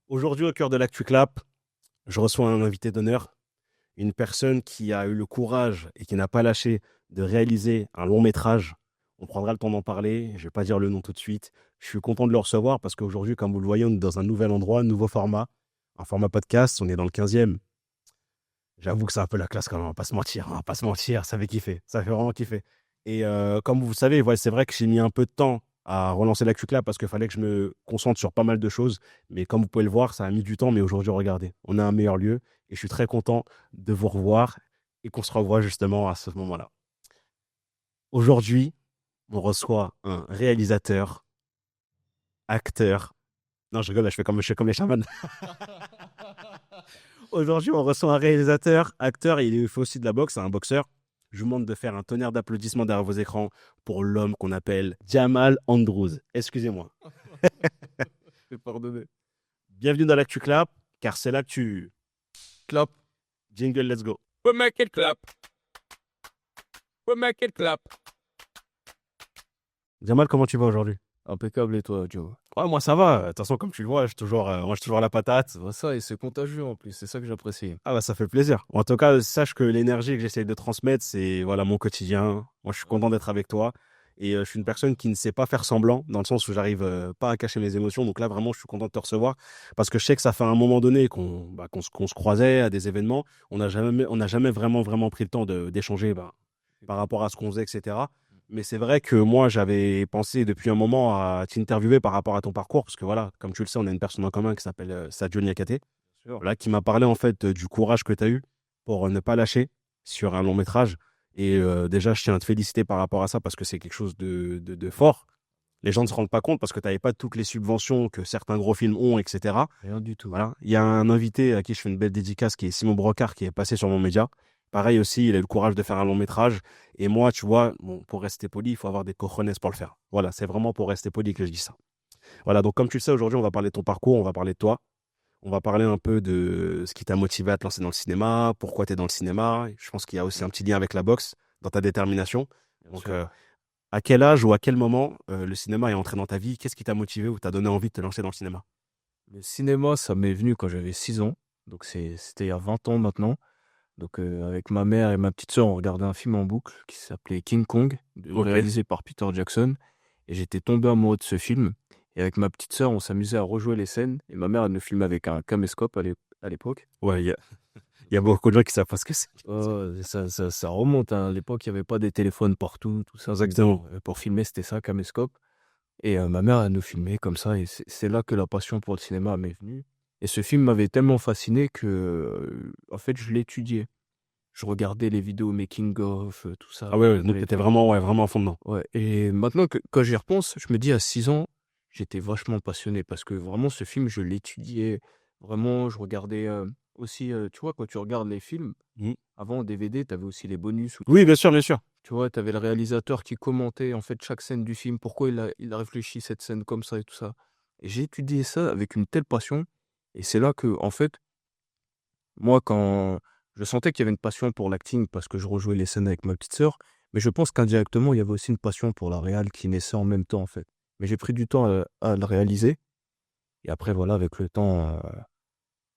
Aujourd'hui, au cœur de l'Actu Clap, je reçois un invité d'honneur, une personne qui a eu le courage et qui n'a pas lâché de réaliser un long métrage. On prendra le temps d'en parler. Je ne vais pas dire le nom tout de suite. Je suis content de le recevoir parce qu'aujourd'hui, comme vous le voyez, on est dans un nouvel endroit, un nouveau format, un format podcast. On est dans le 15e. J'avoue que c'est un peu la classe quand même, on va pas se mentir. On va pas se mentir, ça fait kiffer. Ça fait vraiment kiffer. Et comme vous savez, ouais, c'est vrai que j'ai mis un peu de temps à relancer l'Actu Clap parce qu'il fallait que je me concentre sur pas mal de choses. Mais comme vous pouvez le voir, ça a mis du temps. Mais aujourd'hui, regardez, on a un meilleur lieu et je suis très content de vous revoir et qu'on se revoit justement à ce moment-là. Aujourd'hui, on reçoit un réalisateur, acteur. Non, je rigole, là, je fais comme les chamans. Aujourd'hui, on reçoit un réalisateur, acteur, et il fait aussi de la boxe, c'est un boxeur. Je vous demande de faire un tonnerre d'applaudissements derrière vos écrans pour l'homme qu'on appelle Jamal Andrews. Excusez-moi. C'est pardonné. Bienvenue dans l'Actu Clap, car c'est là que tu... Clap. Jingle, let's go. We make it clap. We make it clap. Jamal, comment tu vas aujourd'hui? Impeccable et toi, Joe? Ouais, moi ça va. De toute façon, comme tu le vois, moi, je suis toujours à la patate. C'est vrai ça et c'est contagieux en plus, c'est ça que j'apprécie. Ah bah ça fait plaisir. En tout cas, sache que l'énergie que j'essaie de transmettre, c'est voilà mon quotidien. Moi, je suis content d'être avec toi. Et je suis une personne qui ne sait pas faire semblant, dans le sens où j'arrive pas à cacher mes émotions. Donc là, vraiment, je suis content de te recevoir. Parce que je sais que ça fait un moment donné qu'on se croisait à des événements. On n'a jamais vraiment pris le temps d'échanger par rapport à ce qu'on faisait, etc. Mais c'est vrai que moi, j'avais pensé depuis un moment à t'interviewer par rapport à ton parcours. Parce que voilà, comme tu le sais, on a une personne en commun qui s'appelle Sadio Niakate. Sûr. Voilà, qui m'a parlé en fait du courage que tu as eu pour ne pas lâcher sur un long métrage. Et déjà, je tiens à te féliciter par rapport à ça parce que c'est quelque chose de fort. Les gens ne se rendent pas compte parce que tu n'avais pas toutes les subventions que certains gros films ont, etc. Rien du tout. Voilà. Il y a un invité à qui je fais une belle dédicace qui est Simon Brocard qui est passé sur mon média. Pareil aussi, il a eu le courage de faire un long métrage. Et moi, tu vois, bon, pour rester poli, il faut avoir des cojones pour le faire. Voilà, c'est vraiment pour rester poli que je dis ça. Voilà, donc comme tu le sais, aujourd'hui, on va parler de ton parcours, on va parler de toi. On va parler un peu de ce qui t'a motivé à te lancer dans le cinéma, pourquoi tu es dans le cinéma. Je pense qu'il y a aussi un petit lien avec la boxe dans ta détermination. Bien Donc, sûr. à quel âge ou à quel moment le cinéma est entré dans ta vie? Qu'est-ce qui t'a motivé ou t'a donné envie de te lancer dans le cinéma? Le cinéma, ça m'est venu quand j'avais 6 ans. Donc c'était il y a 20 ans maintenant. Donc avec ma mère et ma petite sœur, on regardait un film en boucle qui s'appelait King Kong, Ok. réalisé par Peter Jackson. Et j'étais tombé amoureux de ce film. Et avec ma petite sœur, on s'amusait à rejouer les scènes. Et ma mère, elle nous filmait avec un caméscope à l'époque. Ouais, il y a beaucoup de gens qui savent pas ce que c'est. Oh, ça remonte, hein. À l'époque, il n'y avait pas des téléphones partout, tout ça. Donc, Exactement. pour filmer, c'était ça, caméscope. Et ma mère, elle nous filmait comme ça. Et c'est là que la passion pour le cinéma m'est venue. Et ce film m'avait tellement fasciné que, en fait, je l'étudiais. Je regardais les vidéos making-of, tout ça. Ah ouais, ouais, Tous donc les t'étais trucs. vraiment, ouais, vraiment à fond dedans. Ouais. Et maintenant, quand j'y repense, je me dis à 6 ans, j'étais vachement passionné parce que vraiment, ce film, je l'étudiais. Vraiment, je regardais aussi, tu vois, quand tu regardes les films, Mhm. avant en DVD, tu avais aussi les bonus où Oui, bien sûr, bien sûr. tu vois, tu avais le réalisateur qui commentait en fait chaque scène du film, pourquoi il a réfléchi cette scène comme ça et tout ça. Et j'ai étudié ça avec une telle passion. Et c'est là que, en fait, moi, quand je sentais qu'il y avait une passion pour l'acting parce que je rejouais les scènes avec ma petite sœur, mais je pense qu'indirectement, il y avait aussi une passion pour la réal qui naissait en même temps, en fait. Mais j'ai pris du temps à le réaliser. Et après, voilà, avec le temps,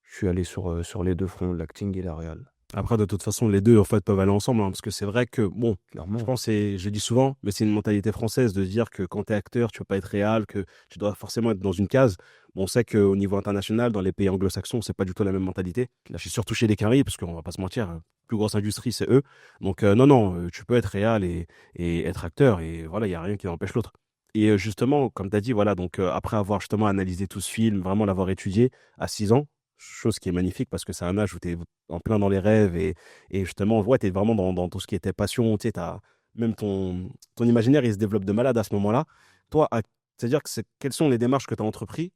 je suis allé sur les deux fronts, l'acting et la réal. Après, de toute façon, les deux, en fait, peuvent aller ensemble, hein, parce que c'est vrai que, bon, je Clairement. pense, et je le dis souvent, mais c'est une mentalité française de se dire que quand tu es acteur, tu peux pas être réal, que tu dois forcément être dans une case. Bon, on sait qu'au niveau international, dans les pays anglo-saxons, c'est pas du tout la même mentalité. Là, je suis surtout chez les Caraïbes, parce qu'on va pas se mentir, plus grosse industrie, c'est eux. Donc, non, non, tu peux être réal et être acteur, et voilà, il y a rien qui empêche l'autre. Et justement, comme tu as dit, voilà, donc après avoir justement analysé tout ce film, vraiment l'avoir étudié à 6 ans, chose qui est magnifique parce que c'est un âge où tu es en plein dans les rêves et justement, ouais, tu es vraiment dans tout ce qui était passion, tu sais, même ton imaginaire, il se développe de malade à ce moment-là. Toi, c'est-à-dire que quelles sont les démarches que tu as entrepris,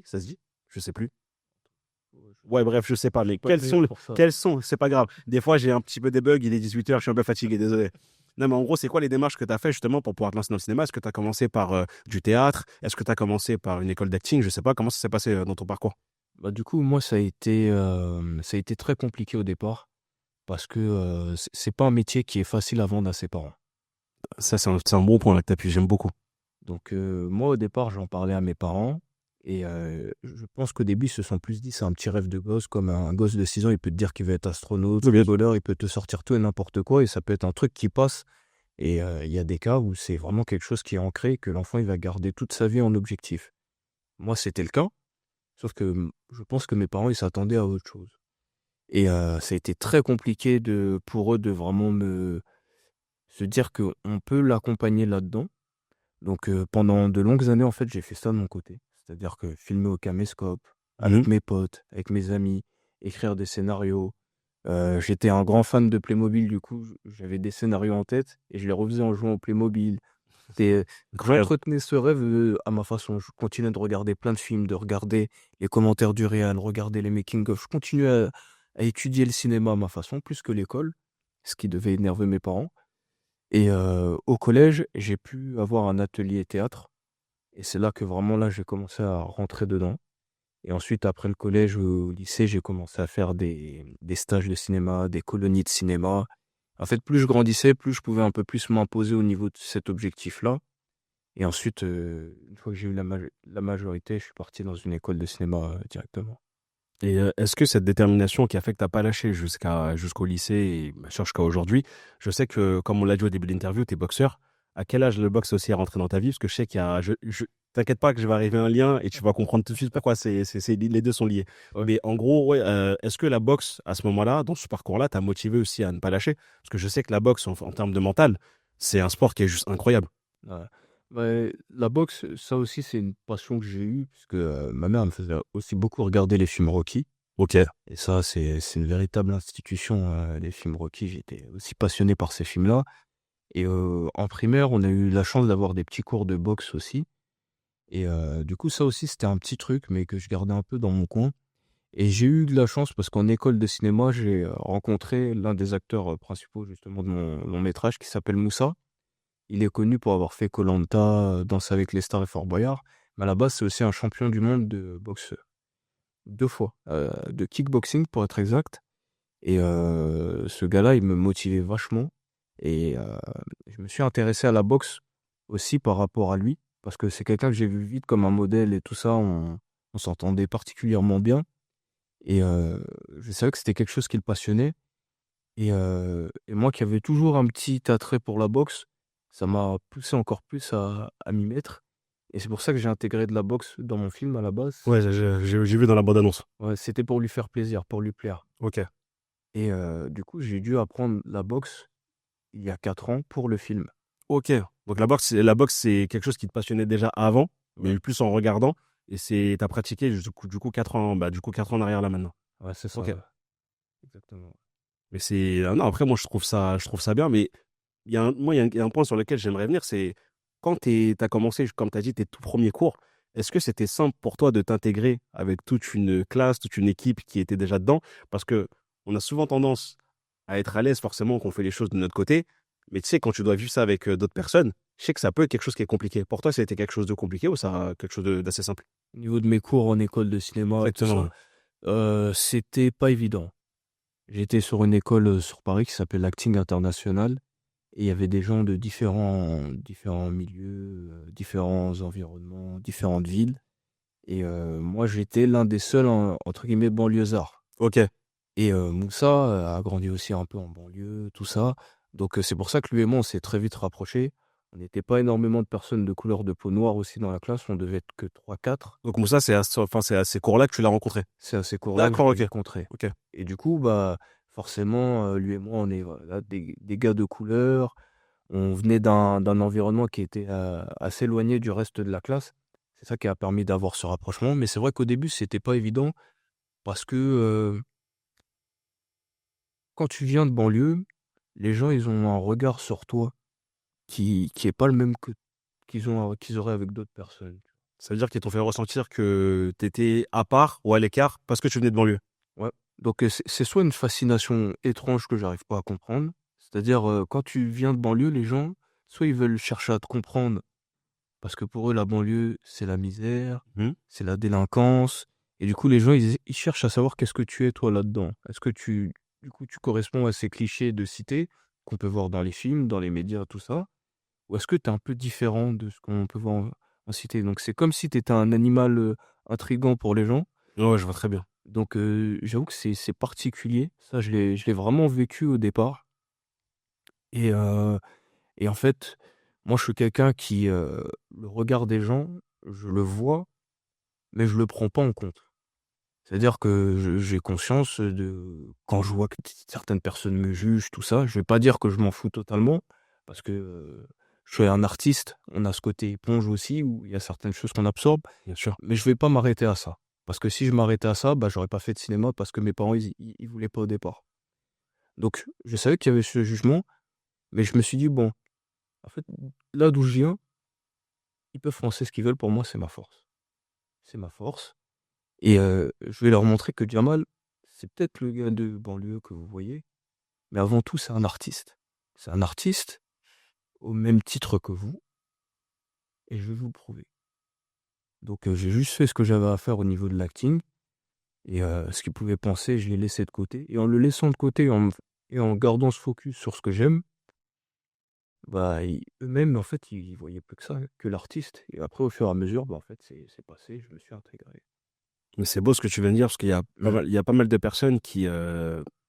ça se dit? Je sais plus. Ouais, bref, je sais pas, mais Pas très pour ça. c'est pas grave. Des fois, j'ai un petit peu des bugs, il est 18h, je suis un peu fatigué, désolé. Non, mais en gros, c'est quoi les démarches que tu as fait justement pour pouvoir te lancer dans le cinéma? Est-ce que tu as commencé par du théâtre? Est-ce que tu as commencé par une école d'acting? Je sais pas, comment ça s'est passé dans ton parcours? Bah, du coup, moi, ça a été très compliqué au départ parce que c'est pas un métier qui est facile à vendre à ses parents. Ça, c'est un bon point là que tu appuies, j'aime beaucoup. Donc, moi, au départ, j'en parlais à mes parents Et je pense qu'au début, ils se sont plus dit, c'est un petit rêve de gosse, comme un gosse de 6 ans, il peut te dire qu'il veut être astronaute, Oui, bien sûr. footballeur, il peut te sortir tout et n'importe quoi, et ça peut être un truc qui passe. Et il y a des cas où c'est vraiment quelque chose qui est ancré, que l'enfant, il va garder toute sa vie en objectif. Moi, c'était le cas, sauf que je pense que mes parents, ils s'attendaient à autre chose. Et ça a été très compliqué pour eux de vraiment se dire qu'on peut l'accompagner là-dedans. Donc pendant de longues années, en fait, j'ai fait ça de mon côté. C'est-à-dire que filmer au caméscope, Mhm. avec mes potes, avec mes amis, écrire des scénarios. J'étais un grand fan de Playmobil, du coup, j'avais des scénarios en tête et je les refaisais en jouant au Playmobil. Et Incroyable. j'entretenais ce rêve à ma façon. Je continuais de regarder plein de films, de regarder les commentaires du réal, regarder les making-of. Je continuais à étudier le cinéma à ma façon, plus que l'école, ce qui devait énerver mes parents. Et au collège, j'ai pu avoir un atelier théâtre. Et c'est là que vraiment, là, j'ai commencé à rentrer dedans. Et ensuite, après le collège, au lycée, j'ai commencé à faire des stages de cinéma, des colonies de cinéma. En fait, plus je grandissais, plus je pouvais un peu plus m'imposer au niveau de cet objectif-là. Et ensuite, une fois que j'ai eu la majorité, je suis parti dans une école de cinéma directement. Et est-ce que cette détermination qui a fait que t'as pas lâché jusqu'au lycée et bien sûr jusqu'à aujourd'hui, je sais que comme on l'a dit au début de l'interview, t'es boxeur. À quel âge le boxe aussi est rentré dans ta vie? Parce que je sais qu'il y a, t'inquiète pas que je vais arriver à un lien et tu vas comprendre tout de suite pourquoi les deux sont liés. Ouais. Mais en gros, ouais, est-ce que la boxe à ce moment-là, dans ce parcours-là, t'a motivé aussi à ne pas lâcher? Parce que je sais que la boxe en termes de mental, c'est un sport qui est juste incroyable. Ouais. Ouais, la boxe, ça aussi, c'est une passion que j'ai eue, puisque ma mère me faisait aussi beaucoup regarder les films Rocky. Ok. Et ça, c'est une véritable institution, les films Rocky. J'étais aussi passionné par ces films-là. Et en primaire, on a eu la chance d'avoir des petits cours de boxe aussi. Et du coup, ça aussi, c'était un petit truc, mais que je gardais un peu dans mon coin. Et j'ai eu de la chance parce qu'en école de cinéma, j'ai rencontré l'un des acteurs principaux justement de mon long métrage qui s'appelle Moussa. Il est connu pour avoir fait koh Danse avec les stars et Fort Boyard. Mais à la base, c'est aussi un champion du monde de boxe 2 fois, de kickboxing pour être exact. Et ce gars-là, il me motivait vachement. Et je me suis intéressé à la boxe aussi par rapport à lui, parce que c'est quelqu'un que j'ai vu vite comme un modèle et tout ça. On s'entendait particulièrement bien. Et je savais que c'était quelque chose qui le passionnait. Et moi qui avais toujours un petit attrait pour la boxe, ça m'a poussé encore plus à m'y mettre. Et c'est pour ça que j'ai intégré de la boxe dans mon film à la base. Ouais, j'ai vu dans la bande-annonce. Ouais, c'était pour lui faire plaisir, pour lui plaire. Ok. Et du coup, j'ai dû apprendre la boxe il y a 4 ans pour le film. Ok. Donc la boxe, c'est quelque chose qui te passionnait déjà avant, Ouais, mais plus en regardant. Et t'as pratiqué du coup 4 ans, bah, du coup 4 ans en arrière là maintenant. ouais, c'est ça, Ok. ouais. Exactement. Mais non, après, moi, je trouve ça bien. Mais il y a un point sur lequel j'aimerais venir, c'est quand t'as commencé, comme tu as dit, tes tout premiers cours, est-ce que c'était simple pour toi de t'intégrer avec toute une classe, toute une équipe qui était déjà dedans? Parce que on a souvent tendance à être à l'aise, forcément, qu'on fait les choses de notre côté. Mais tu sais, quand tu dois vivre ça avec d'autres personnes, je sais que ça peut être quelque chose qui est compliqué. Pour toi, c'était quelque chose de compliqué ou ça quelque chose d'assez simple? Au niveau de mes cours en école de cinéma, tout Exactement. ça, c'était pas évident. J'étais sur une école sur Paris qui s'appelle l'Acting International. Et il y avait des gens de différents milieux, différents environnements, différentes villes. Et moi, j'étais l'un des seuls, entre guillemets, banlieusards. Ok. Et Moussa a grandi aussi un peu en banlieue, tout ça. Donc c'est pour ça que lui et moi, on s'est très vite rapprochés. On n'était pas énormément de personnes de couleur de peau noire aussi dans la classe. On devait être que 3, 4. Donc Moussa, c'est à ces cours-là que tu l'as rencontré. C'est à ces cours-là que je D'accord, l'ai ok. rencontré. Ok. Et du coup, bah, forcément, lui et moi, on est voilà, des gars de couleur. On venait d'un environnement qui était assez éloigné du reste de la classe. C'est ça qui a permis d'avoir ce rapprochement. Mais c'est vrai qu'au début, c'était pas évident parce que quand tu viens de banlieue, les gens, ils ont un regard sur toi qui est pas le même que qu'ils auraient avec d'autres personnes. Ça veut dire qu'ils t'ont fait ressentir que t'étais à part ou à l'écart parce que tu venais de banlieue. Ouais. Donc c'est soit une fascination étrange que j'arrive pas à comprendre, c'est-à-dire quand tu viens de banlieue, les gens, soit ils veulent chercher à te comprendre parce que pour eux, la banlieue, c'est la misère, Mhm. c'est la délinquance. Et du coup, les gens, ils cherchent à savoir qu'est-ce que tu es, toi, là-dedans. Est-ce que du coup, tu corresponds à ces clichés de cité qu'on peut voir dans les films, dans les médias, tout ça? Ou est-ce que tu es un peu différent de ce qu'on peut voir en inciter. Donc c'est comme si tu étais un animal intriguant pour les gens. Ouais, je vois très bien. Donc j'avoue que c'est particulier. Ça, je l'ai vraiment vécu au départ. Et, euh, et en fait, moi, je suis quelqu'un qui, le regard des gens, je le vois, mais je le prends pas en compte. C'est-à-dire que j'ai conscience de quand je vois que certaines personnes me jugent, tout ça, je vais pas dire que je m'en fous totalement, parce que je suis un artiste, on a ce côté éponge aussi, où il y a certaines choses qu'on absorbe, Bien sûr. mais je vais pas m'arrêter à ça. Parce que si je m'arrêtais à ça, bah, j'aurais pas fait de cinéma parce que mes parents, ils voulaient pas au départ. Donc, je savais qu'il y avait ce jugement, mais je me suis dit, bon, en fait, là d'où je viens, ils peuvent penser ce qu'ils veulent, pour moi, c'est ma force. C'est ma force. Et je vais leur montrer que Jamal, c'est peut-être le gars de banlieue que vous voyez, mais avant tout, c'est un artiste. C'est un artiste au même titre que vous, et je vais vous le prouver. Donc j'ai juste fait ce que j'avais à faire au niveau de l'acting, et ce qu'ils pouvaient penser, je l'ai laissé de côté. Et en le laissant de côté et en gardant ce focus sur ce que j'aime, bah, eux-mêmes, en fait, ils voyaient plus que ça, que l'artiste. Et après, au fur et à mesure, bah, en fait, c'est passé, je me suis intégré. Mais c'est beau ce que tu viens de dire parce qu'il y a pas Mm. mal, il y a pas mal de personnes qui,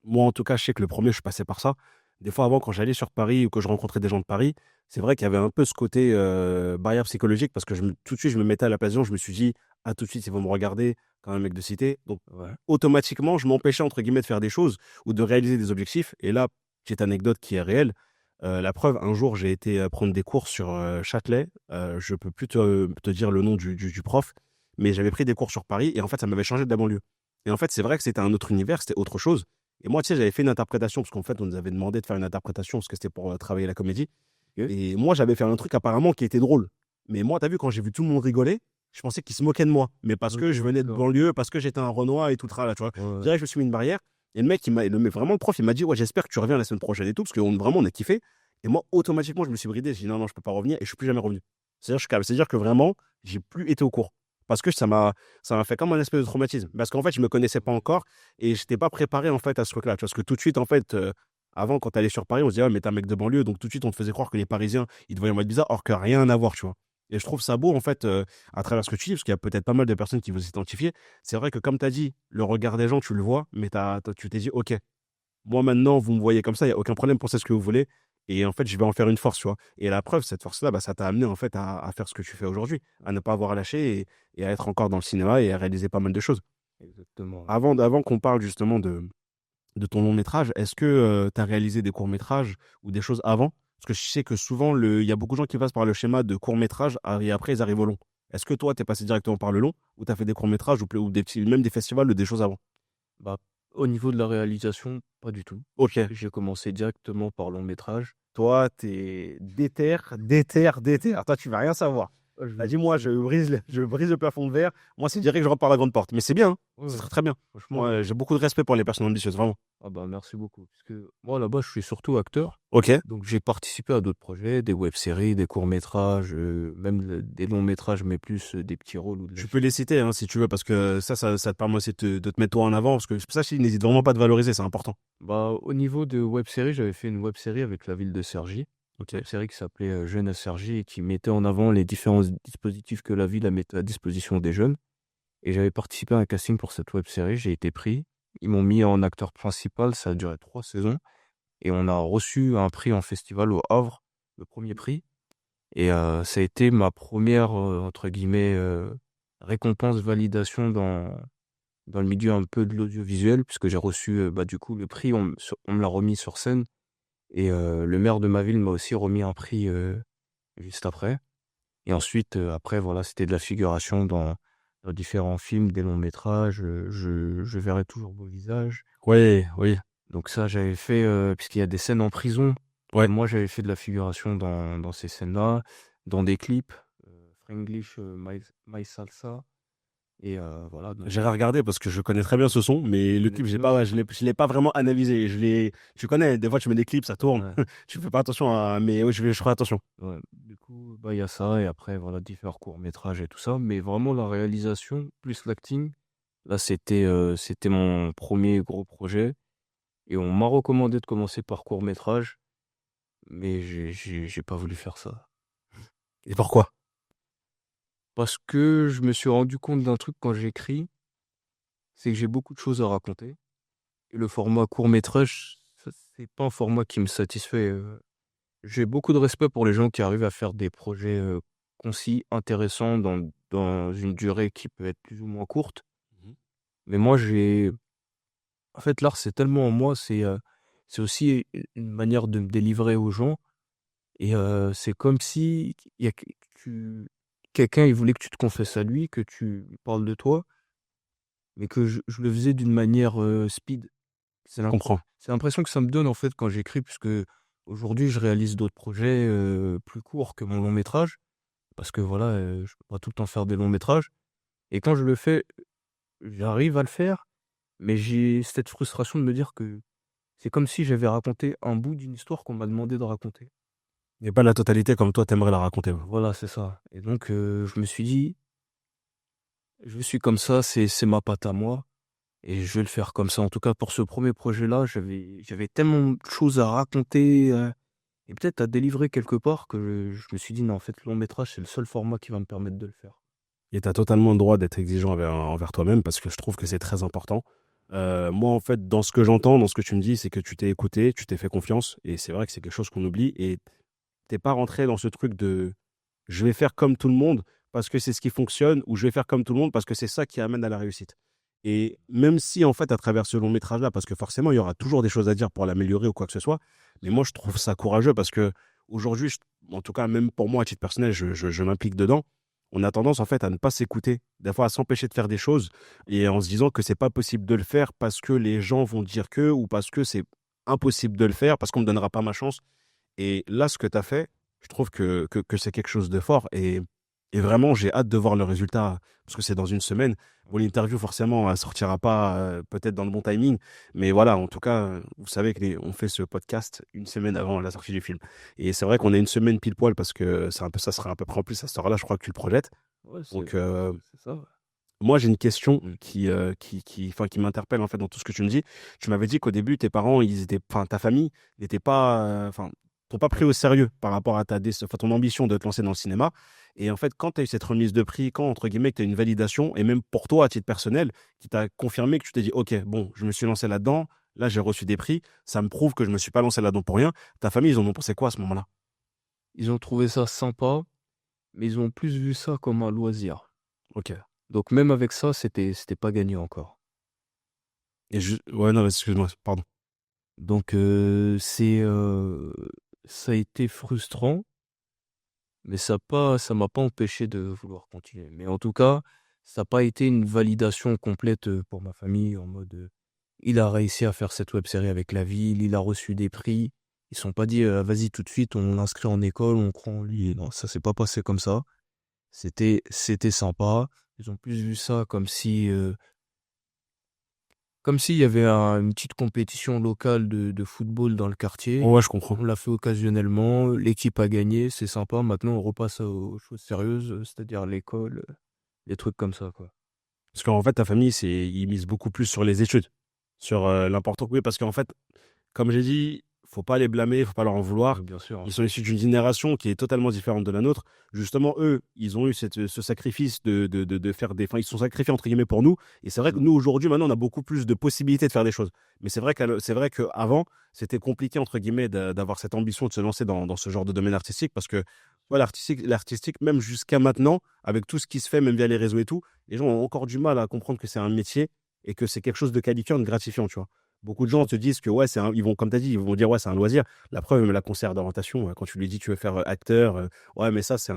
moi en tout cas, je sais que le premier, je suis passé par ça. Des fois, avant, quand j'allais sur Paris ou que je rencontrais des gens de Paris, c'est vrai qu'il y avait un peu ce côté barrière psychologique parce que tout de suite, je me mettais à la place des gens, je me suis dit, ah, tout de suite, ils vont me regarder comme un mec de cité. Donc, Ouais. automatiquement, je m'empêchais, entre guillemets, de faire des choses ou de réaliser des objectifs. Et là, petite anecdote qui est réelle. La preuve, un jour, j'ai été prendre des cours sur Châtelet. Je peux plus te dire le nom du prof, mais j'avais pris des cours sur Paris et en fait, ça m'avait changé de la banlieue. Et en fait, c'est vrai que c'était un autre univers, c'était autre chose. Et moi, tu sais, j'avais fait une interprétation parce qu'en fait, on nous avait demandé de faire une interprétation parce que c'était pour travailler la comédie. Ok. Et moi, j'avais fait un truc apparemment qui était drôle. Mais moi, t'as vu, quand j'ai vu tout le monde rigoler, je pensais qu'ils se moquaient de moi. Mais parce Ok, que je venais de d'accord. banlieue, parce que j'étais un Renoir et tout le tralala, tu vois. Je Ouais. dirais que je me suis mis une barrière. Et le mec, vraiment le prof, il m'a dit, ouais, j'espère que tu reviens la semaine prochaine et tout, parce que vraiment, on a kiffé. Et moi, automatiquement, je me suis bridé. J'ai dit, non, non, je peux pas revenir et je suis plus jamais revenu. C'est-à-dire que vraiment, j'ai plus été au cours. Parce que ça m'a fait comme un espèce de traumatisme. Parce qu'en fait, je me connaissais pas encore et j'étais pas préparé en fait à ce truc-là. Tu vois, parce que tout de suite, en fait, avant, quand tu allais sur Paris, on se disait, ah, mais t'es un mec de banlieue, donc tout de suite, on te faisait croire que les Parisiens, ils te voyaient en mode bizarre, or que rien à voir, tu vois. Et je trouve ça beau, en fait, à travers ce que tu dis, parce qu'il y a peut-être pas mal de personnes qui vont s'identifier. C'est vrai que, comme tu as dit, le regard des gens, tu le vois, mais tu t'es dit, OK, moi maintenant, vous me voyez comme ça, il n'y a aucun problème, pensez ce que vous voulez. Et en fait, je vais en faire une force, tu vois. Et la preuve, cette force-là, bah, ça t'a amené en fait à faire ce que tu fais aujourd'hui, à ne pas avoir lâché et à être encore dans le cinéma et à réaliser pas mal de choses. Exactement. Avant qu'on parle justement de ton long métrage, est-ce que tu as réalisé des courts métrages ou des choses avant? Parce que je sais que souvent, il y a beaucoup de gens qui passent par le schéma de court métrage et après ils arrivent au long. Est-ce que toi, tu es passé directement par le long ou tu as fait des courts métrages ou des petits, même des festivals ou des choses avant? Bah, au niveau de la réalisation, pas du tout. Ok. J'ai commencé directement par long métrage. Toi, t'es déter, déter, déter. Toi, tu vas rien savoir. Ah, je T'as veux dit, moi, trop. je brise le plafond de verre. Moi, c'est direct que je rentre par la grande porte. Mais c'est bien, hein. Ouais, C'est ouais. très, très bien. Franchement, Moi, j'ai beaucoup de respect pour les personnes ambitieuses, vraiment. ah bah merci beaucoup. Parce que moi là-bas, je suis surtout acteur. Ok. Donc j'ai participé à d'autres projets, des web-séries, des courts-métrages, même des longs-métrages, mais plus des petits rôles ou de la Tu peux les citer, hein, si tu veux, parce que ça te permet aussi de te mettre toi en avant. Parce que ça, n'hésite vraiment pas à te valoriser, c'est important. Bah, au niveau de web-série, j'avais fait une web-série avec la ville de Cergy. Ok. Web-série qui s'appelait Jeune à Cergy et qui mettait en avant les différents dispositifs que la ville a mis à disposition des jeunes. Et j'avais participé à un casting pour cette web-série, j'ai été pris. Ils m'ont mis en acteur principal, ça a duré 3 saisons. Et on a reçu un prix en festival au Havre, le premier prix. Et ça a été ma première, entre guillemets, récompense, validation dans le milieu un peu de l'audiovisuel, puisque j'ai reçu bah, du coup le prix, on me l'a remis sur scène. Et le maire de ma ville m'a aussi remis un prix juste après. Et ensuite, après, voilà, c'était de la figuration dans différents films, des longs métrages. Je verrai toujours vos visages. Oui, oui. Donc ça, j'avais fait, puisqu'il y a des scènes en prison. Ouais. Moi, j'avais fait de la figuration dans ces scènes-là, dans des clips, Franglish, My Salsa. Et voilà, donc J'ai regardé parce que je connais très bien ce son, mais le connais clip, très j'ai bien pas, ce ouais, son. je l'ai pas vraiment analysé. Tu connais, des fois, tu mets des clips, ça tourne. Ouais, Tu fais pas attention mais oui, je ferai attention. ouais. Du coup, bah, il y a ça, et après, voilà, différents courts-métrages et tout ça. Mais vraiment, la réalisation, plus l'acting, là, c'était mon premier gros projet. Et on m'a recommandé de commencer par court-métrage, mais j'ai pas voulu faire ça. Et pourquoi? Parce que je me suis rendu compte d'un truc quand j'écris, c'est que j'ai beaucoup de choses à raconter. Et le format court métrage, ça, c'est pas un format qui me satisfait. J'ai beaucoup de respect pour les gens qui arrivent à faire des projets concis, intéressants, dans une durée qui peut être plus ou moins courte. Mhm. Mais moi, en fait, l'art, c'est tellement en moi, c'est aussi une manière de me délivrer aux gens. Et c'est comme si quelqu'un, il voulait que tu te confesses à lui, que tu lui parles de toi, mais que je le faisais d'une manière speed. C'est Je comprends. c'est l'impression que ça me donne, en fait, quand j'écris, puisque aujourd'hui, je réalise d'autres projets plus courts que mon long métrage, parce que voilà, je peux pas tout le temps faire des longs métrages. Et quand je le fais, j'arrive à le faire, mais j'ai cette frustration de me dire que c'est comme si j'avais raconté un bout d'une histoire qu'on m'a demandé de raconter. Et pas la totalité comme toi, t'aimerais la raconter. Voilà, c'est ça. Et donc, je me suis dit, je suis comme ça, c'est ma patte à moi, et je vais le faire comme ça. En tout cas, pour ce premier projet-là, j'avais tellement de choses à raconter et peut-être à délivrer quelque part que je me suis dit, non, en fait, le long métrage, c'est le seul format qui va me permettre de le faire. Et tu as totalement le droit d'être exigeant envers toi-même parce que je trouve que c'est très important. Moi, en fait, dans ce que j'entends, dans ce que tu me dis, c'est que tu t'es écouté, tu t'es fait confiance. Et c'est vrai que c'est quelque chose qu'on oublie. Et t'es pas rentré dans ce truc de je vais faire comme tout le monde parce que c'est ce qui fonctionne ou je vais faire comme tout le monde parce que c'est ça qui amène à la réussite. Et même si, en fait, à travers ce long métrage-là, parce que forcément, il y aura toujours des choses à dire pour l'améliorer ou quoi que ce soit, mais moi, je trouve ça courageux parce que aujourd'hui, en tout cas, même pour moi, à titre personnel, je m'implique dedans. On a tendance, en fait, à ne pas s'écouter, des fois à s'empêcher de faire des choses et en se disant que c'est pas possible de le faire parce que les gens vont dire que ou parce que c'est impossible de le faire parce qu'on me donnera pas ma chance. Et là, ce que tu as fait, je trouve que c'est quelque chose de fort. Et vraiment, j'ai hâte de voir le résultat, parce que c'est dans une semaine. Bon, l'interview, forcément, elle sortira pas peut-être dans le bon timing. Mais voilà, en tout cas, vous savez qu'on fait ce podcast une semaine avant la sortie du film. Et c'est vrai qu'on a une semaine pile poil, parce que c'est un peu, ça sera à peu près en plus à cette heure-là, je crois que tu le projettes. Ouais, Donc, c'est ça. Ouais. moi, j'ai une question enfin, qui m'interpelle en fait dans tout ce que tu me dis. Tu m'avais dit qu'au début, tes parents, enfin, ta famille n'était pas, enfin, t'ont pas pris au sérieux par rapport à enfin, ton ambition de te lancer dans le cinéma. Et en fait, quand tu as eu cette remise de prix, quand, entre guillemets, tu as une validation, et même pour toi, à titre personnel, qui t'a confirmé que tu t'es dit, OK, bon, je me suis lancé là-dedans, là, j'ai reçu des prix, ça me prouve que je me suis pas lancé là-dedans pour rien. Ta famille, ils en ont pensé quoi à ce moment-là? Ils ont trouvé ça sympa, mais ils ont plus vu ça comme un loisir. OK. Donc, même avec ça, c'était pas gagné encore. Ouais, non, excuse-moi, pardon. Donc, ça a été frustrant, mais ça m'a pas empêché de vouloir continuer. Mais en tout cas, ça n'a pas été une validation complète pour ma famille, en mode, il a réussi à faire cette web série avec la ville, il a reçu des prix. Ils se sont pas dit, vas-y tout de suite, on l'inscrit en école, on croit en lui. Non, ça s'est pas passé comme ça. C'était sympa. Ils ont plus vu ça comme s'il y avait une petite compétition locale de football dans le quartier. Ouais, je comprends. On l'a fait occasionnellement, l'équipe a gagné, c'est sympa. Maintenant, on repasse aux choses sérieuses, c'est-à-dire l'école, des trucs comme ça, quoi. Parce qu'en fait, ta famille, ils misent beaucoup plus sur les études, sur l'important. Oui, parce qu'en fait, comme j'ai dit, faut pas les blâmer, faut pas leur en vouloir. Bien sûr. Ils sont issus d'une génération qui est totalement différente de la nôtre. Justement, eux, ils ont eu ce sacrifice de faire des. Enfin, ils se sont sacrifiés entre guillemets pour nous. Et c'est vrai que Mm. nous, aujourd'hui, maintenant, on a beaucoup plus de possibilités de faire des choses. Mais c'est vrai qu'avant, c'était compliqué, entre guillemets, d'avoir cette ambition de se lancer dans ce genre de domaine artistique. Parce que, voilà, l'artistique, même jusqu'à maintenant, avec tout ce qui se fait, même via les réseaux et tout, les gens ont encore du mal à comprendre que c'est un métier et que c'est quelque chose de qualifiant, de gratifiant, tu vois. Beaucoup de gens te disent que ouais, ils vont, comme tu as dit, ils vont dire ouais, c'est un loisir. La preuve, même la conseillère d'orientation, quand tu lui dis tu veux faire acteur, ouais, mais ça, c'est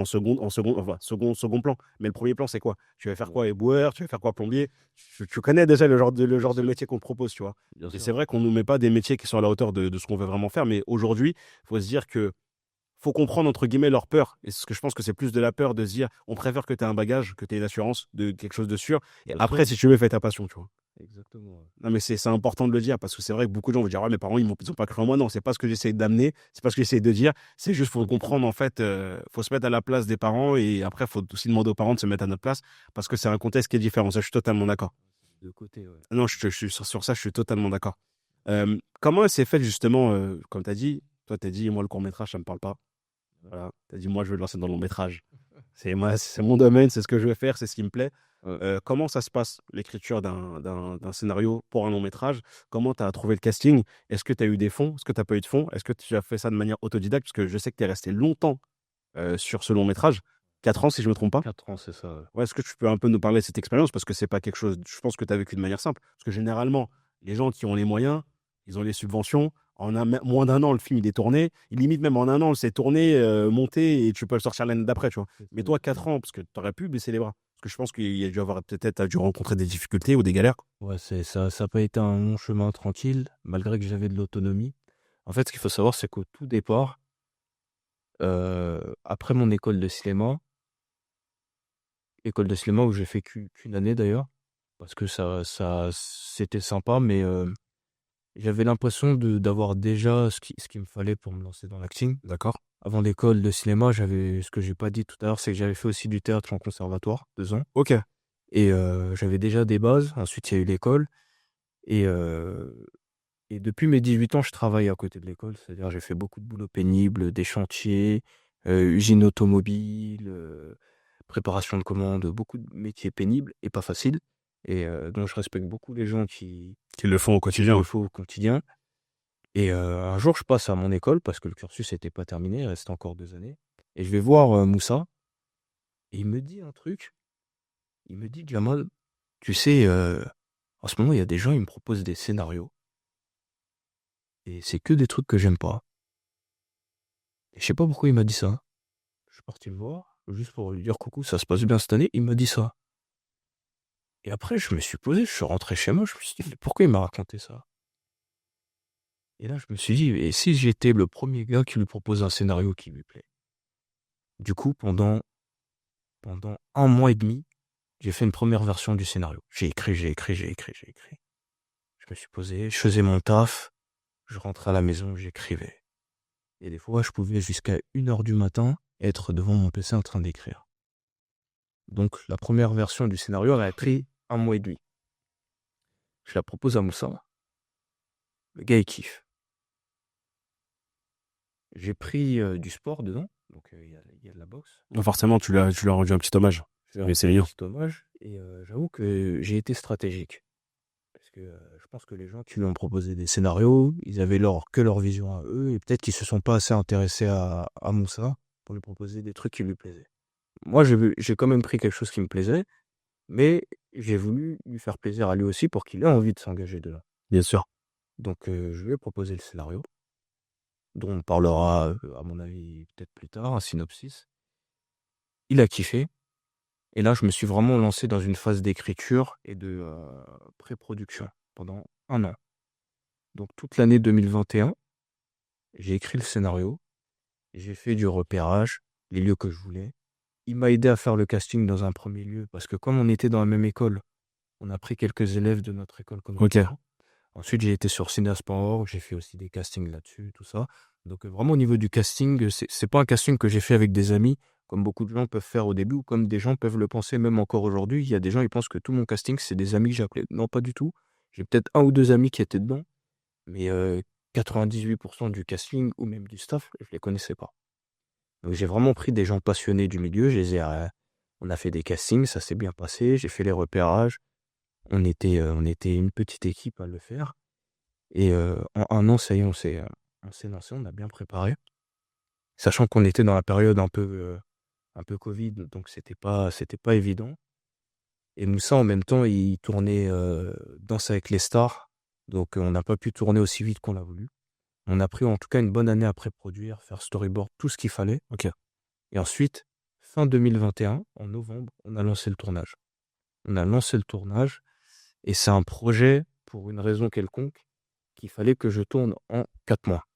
second plan. Mais le premier plan, c'est quoi? Tu veux faire quoi, éboueur? Tu veux faire quoi, plombier? Tu connais déjà le genre de métier qu'on te propose, tu vois. Bien Et sûr. c'est vrai qu'on nous met pas des métiers qui sont à la hauteur de ce qu'on veut vraiment faire. Mais aujourd'hui, il faut se dire que faut comprendre entre guillemets leur peur. Et ce que je pense que c'est plus de la peur de se dire on préfère que tu aies un bagage, que tu aies une assurance de quelque chose de sûr. Et Bien après, sûr. si tu veux, fais ta passion, tu vois. Exactement. Ouais. Non, mais c'est important de le dire parce que c'est vrai que beaucoup de gens vont dire ouais, mes parents, ils ont pas cru en moi. Non, c'est pas ce que j'essaie d'amener, c'est pas ce que j'essaie de dire. C'est juste faut comprendre en fait, faut se mettre à la place des parents et après, faut aussi demander aux parents de se mettre à notre place parce que c'est un contexte qui est différent. Ça, je suis totalement d'accord. De côté, ouais. Non, je suis sur ça, je suis totalement d'accord. Comment elle s'est faite justement, comme tu as dit, toi, tu as dit, moi, le court-métrage, ça me parle pas. Voilà. Tu as dit, moi, je veux le lancer dans le long-métrage. C'est mon domaine, c'est ce que je veux faire, c'est ce qui me plaît. Ouais. Comment ça se passe, l'écriture d'un scénario pour un long métrage? Comment tu as trouvé le casting? Est-ce que tu as eu des fonds? Est-ce que tu n'as pas eu de fonds? Est-ce que tu as fait ça de manière autodidacte? Parce que je sais que tu es resté longtemps sur ce long métrage, 4 ans si je ne me trompe pas. 4 ans, c'est ça. Ouais. Ouais, est-ce que tu peux un peu nous parler de cette expérience? Parce que c'est pas quelque chose, je pense que tu as vécu de manière simple. Parce que généralement, les gens qui ont les moyens, ils ont les subventions. Moins d'un an, le film il est tourné. Il limite même en un an, c'est tourné, monté et tu peux le sortir l'année d'après, tu vois. Mais toi, 4 ans, parce que tu aurais pu baisser les bras. Parce que je pense qu'il y a dû avoir peut-être, t'as dû rencontrer des difficultés ou des galères. Ouais, c'est ça, ça n'a pas été un long chemin tranquille, malgré que j'avais de l'autonomie. En fait, ce qu'il faut savoir, c'est qu'au tout départ, après mon école de cinéma où j'ai fait qu'une année d'ailleurs, parce que ça c'était sympa, mais j'avais l'impression d'avoir déjà ce qu'il me fallait pour me lancer dans l'acting. D'accord. Avant l'école de cinéma, ce que j'ai pas dit tout à l'heure, c'est que j'avais fait aussi du théâtre en conservatoire, 2 ans. Ok. Et j'avais déjà des bases. Ensuite, il y a eu l'école. Et, et depuis mes 18 ans, je travaille à côté de l'école. C'est-à-dire, j'ai fait beaucoup de boulot pénible, des chantiers, usine automobile, préparation de commandes, beaucoup de métiers pénibles et pas faciles. Et donc, je respecte beaucoup les gens qui Qu'ils le font au le quotidien. font au quotidien. Et un jour, je passe à mon école parce que le cursus n'était pas terminé, il restait encore 2 années. Et je vais voir Moussa. Et il me dit un truc. Il me dit, Jamal, tu sais, en ce moment, il y a des gens, ils me proposent des scénarios. Et c'est que des trucs que j'aime pas. Et je sais pas pourquoi il m'a dit ça. Je suis parti le voir, juste pour lui dire coucou, ça se passe bien cette année. Il m'a dit ça. Et après, je me suis posé, je suis rentré chez moi, je me suis dit, mais pourquoi il m'a raconté ça? Et là, je me suis dit, et si j'étais le premier gars qui lui propose un scénario qui lui plaît? Du coup, pendant 1 mois et demi, j'ai fait une première version du scénario. J'ai écrit. Je me suis posé, je faisais mon taf, je rentrais à la maison, j'écrivais. Et des fois, je pouvais jusqu'à 1h du matin être devant mon PC en train d'écrire. Donc, la première version du scénario, elle a pris 1 mois et demi. Je la propose à Moussa. Le gars, il kiffe. J'ai pris du sport dedans. Donc, il y a de la boxe. Donc forcément, tu lui as rendu un petit hommage. Mais c'est mignon. C'est dommage. Et j'avoue que j'ai été stratégique. Parce que je pense que les gens qui lui ont proposé des scénarios, ils avaient que leur vision à eux. Et peut-être qu'ils se sont pas assez intéressés à Moussa pour lui proposer des trucs qui lui plaisaient. Moi, j'ai quand même pris quelque chose qui me plaisait. Mais j'ai voulu lui faire plaisir à lui aussi pour qu'il ait envie de s'engager dedans. Bien sûr. Donc, je lui ai proposé le scénario, dont on parlera, à mon avis, peut-être plus tard, un synopsis. Il a kiffé. Et là, je me suis vraiment lancé dans une phase d'écriture et de pré-production pendant 1 an. Donc, toute l'année 2021, j'ai écrit le scénario, j'ai fait du repérage, les lieux que je voulais. Il m'a aidé à faire le casting dans un premier lieu, parce que comme on était dans la même école, on a pris quelques élèves de notre école comme Ok. référents. Ensuite, j'ai été sur Cinéasport, j'ai fait aussi des castings là-dessus, tout ça. Donc, vraiment, au niveau du casting, c'est pas un casting que j'ai fait avec des amis, comme beaucoup de gens peuvent faire au début, ou comme des gens peuvent le penser même encore aujourd'hui. Il y a des gens, ils pensent que tout mon casting, c'est des amis que j'ai appelés. Non, pas du tout. J'ai peut-être 1 ou 2 amis qui étaient dedans, mais 98% du casting, ou même du staff, je les connaissais pas. Donc, j'ai vraiment pris des gens passionnés du milieu, on a fait des castings, ça s'est bien passé, j'ai fait les repérages. On était une petite équipe à le faire. Et en 1 an, ça y est, on s'est lancé, on a bien préparé. Sachant qu'on était dans la période un peu Covid, donc c'était pas évident. Et Moussa, en même temps, il tournait Danse avec les stars. Donc on n'a pas pu tourner aussi vite qu'on l'a voulu. On a pris en tout cas une bonne année à pré-produire, faire storyboard, tout ce qu'il fallait. Ok. Et ensuite, fin 2021, en novembre, on a lancé le tournage. Et c'est un projet, pour une raison quelconque, qu'il fallait que je tourne en 4 mois.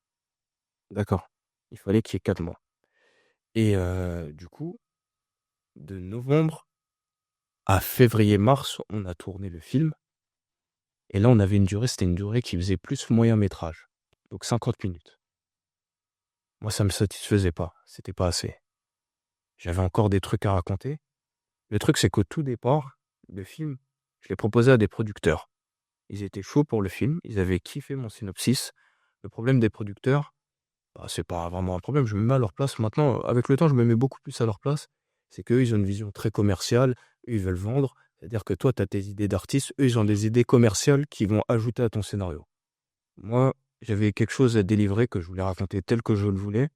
D'accord. Il fallait qu'il y ait 4 mois. Et du coup, de novembre à février-mars, on a tourné le film. Et là, c'était une durée qui faisait plus moyen métrage. Donc 50 minutes. Moi, ça me satisfaisait pas. C'était pas assez. J'avais encore des trucs à raconter. Le truc, c'est qu'au tout départ, le film, je l'ai proposé à des producteurs. Ils étaient chauds pour le film. Ils avaient kiffé mon synopsis. Le problème des producteurs, c'est pas vraiment un problème. Je me mets à leur place. Maintenant, avec le temps, je me mets beaucoup plus à leur place. C'est qu'eux, ils ont une vision très commerciale, eux, ils veulent vendre. C'est-à-dire que toi, tu as tes idées d'artiste, eux, ils ont des idées commerciales qui vont ajouter à ton scénario. Moi, j'avais quelque chose à délivrer que je voulais raconter tel que je le voulais.